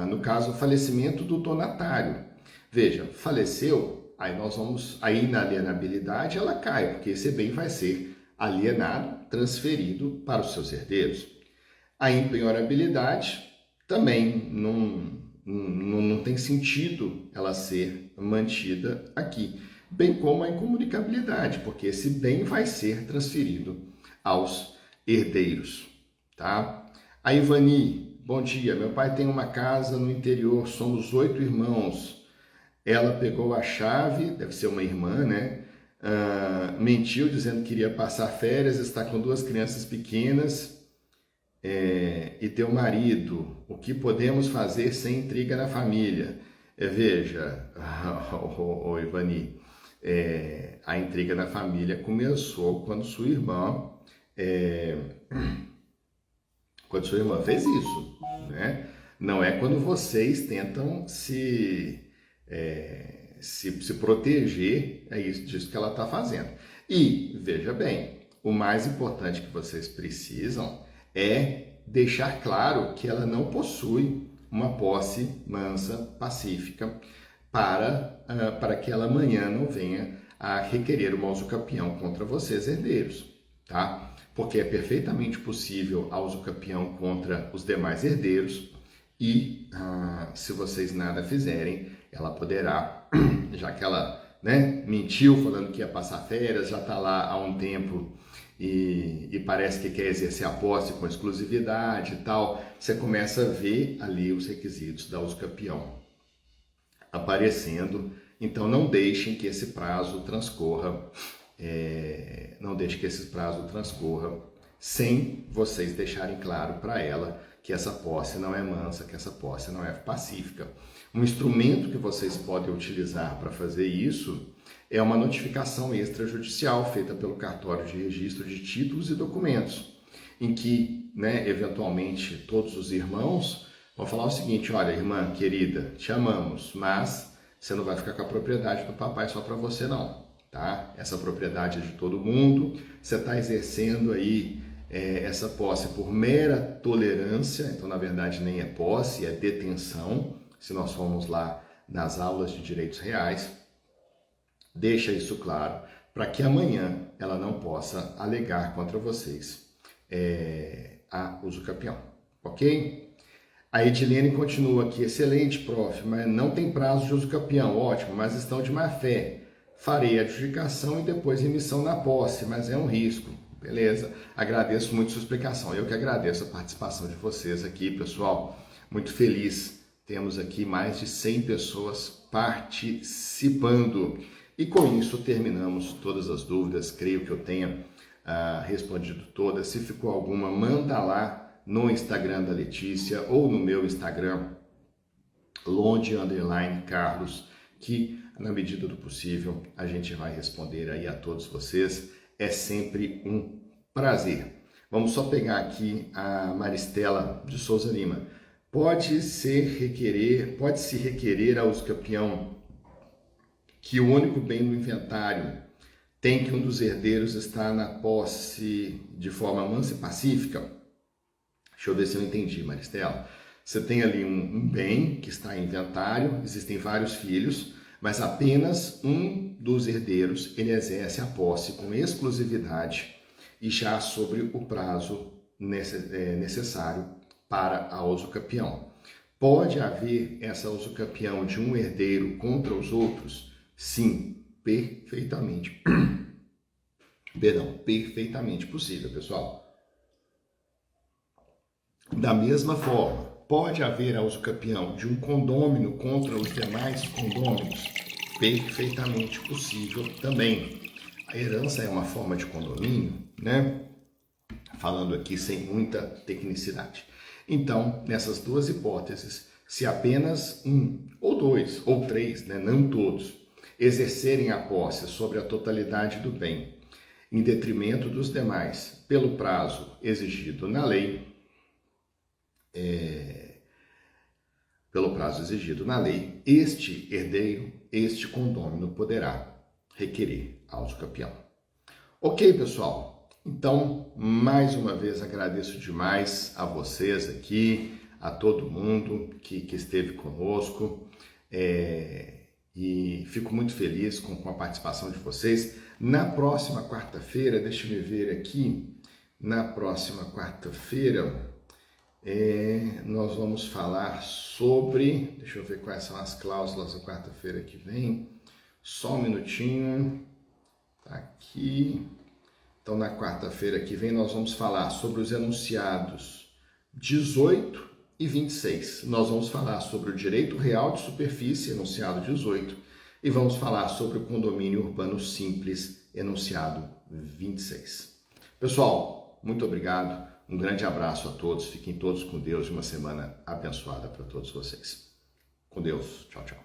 No caso, o falecimento do donatário. Veja, faleceu, aí na alienabilidade ela cai, porque esse bem vai ser alienado, transferido para os seus herdeiros. A impenhorabilidade também não tem sentido ela ser mantida aqui, bem como a incomunicabilidade, porque esse bem vai ser transferido aos herdeiros, tá? A Ivani, bom dia, meu pai tem uma casa no interior, somos 8 irmãos. Ela pegou a chave, deve ser uma irmã, né? Mentiu dizendo que iria passar férias, está com 2 crianças pequenas e teu marido. O que podemos fazer sem intriga na família? Veja, Ivani, a intriga na família começou quando sua irmã fez isso, né? Não é quando vocês tentam se proteger, disso que ela está fazendo. E, veja bem, o mais importante que vocês precisam é deixar claro que ela não possui uma posse mansa, pacífica, para que ela amanhã não venha a requerer uma usucapião contra vocês, herdeiros, tá? Porque é perfeitamente possível a usucapião contra os demais herdeiros e, se vocês nada fizerem, ela poderá, já que ela, né, mentiu falando que ia passar férias, já está lá há um tempo e parece que quer exercer a posse com exclusividade e tal, você começa a ver ali os requisitos da usucapião aparecendo. Então não deixem que esse prazo transcorra, sem vocês deixarem claro para ela que essa posse não é mansa, que essa posse não é pacífica. Um instrumento que vocês podem utilizar para fazer isso é uma notificação extrajudicial feita pelo cartório de registro de títulos e documentos, em que, eventualmente, todos os irmãos vão falar o seguinte: olha, irmã querida, te amamos, mas você não vai ficar com a propriedade do papai só para você não, tá? Essa propriedade é de todo mundo, você está exercendo aí essa posse por mera tolerância, então na verdade nem é posse, é detenção, se nós formos lá nas aulas de direitos reais. Deixa isso claro, para que amanhã ela não possa alegar contra vocês a usucapião, ok? A Edilene continua aqui: excelente, prof, mas não tem prazo de usucapião, ótimo, mas estão de má fé. Farei a adjudicação e depois emissão na posse, mas é um risco. Beleza, agradeço muito sua explicação. Eu que agradeço a participação de vocês aqui, pessoal. Muito feliz. Temos aqui mais de 100 pessoas participando. E com isso terminamos todas as dúvidas. Creio que eu tenha respondido todas. Se ficou alguma, manda lá no Instagram da Letícia ou no meu Instagram, Londe_Carlos, que na medida do possível a gente vai responder aí a todos vocês. É sempre um prazer. Vamos só pegar aqui a Maristela de Souza Lima. Pode-se requerer ao usucapião que o único bem no inventário tem que um dos herdeiros está na posse de forma mansa e pacífica? Deixa eu ver se eu entendi, Maristela. Você tem ali um bem que está em inventário, existem vários filhos, mas apenas um dos herdeiros ele exerce a posse com exclusividade e já sobre o prazo necessário para a usucapião. Pode haver essa usucapião de um herdeiro contra os outros? Sim, perfeitamente. Perdão, perfeitamente possível, pessoal. Da mesma forma, pode haver a usucapião de um condômino contra os demais condôminos? Perfeitamente possível também. A herança é uma forma de condomínio, Falando aqui sem muita tecnicidade. Então, nessas duas hipóteses, se apenas um, ou dois, ou três, não todos, exercerem a posse sobre a totalidade do bem, em detrimento dos demais, pelo prazo exigido na lei, este herdeiro, este condômino poderá requerer a usucapião. Ok, pessoal? Então, mais uma vez agradeço demais a vocês aqui, a todo mundo que esteve conosco, e fico muito feliz com a participação de vocês. Na próxima quarta-feira, deixa eu ver aqui, nós vamos falar sobre, deixa eu ver quais são as cláusulas da quarta-feira que vem, só um minutinho, tá aqui. Então, na quarta-feira que vem, nós vamos falar sobre os enunciados 18 e 26. Nós vamos falar sobre o direito real de superfície, enunciado 18, e vamos falar sobre o condomínio urbano simples, enunciado 26. Pessoal, muito obrigado, um grande abraço a todos, fiquem todos com Deus e uma semana abençoada para todos vocês. Com Deus, tchau, tchau.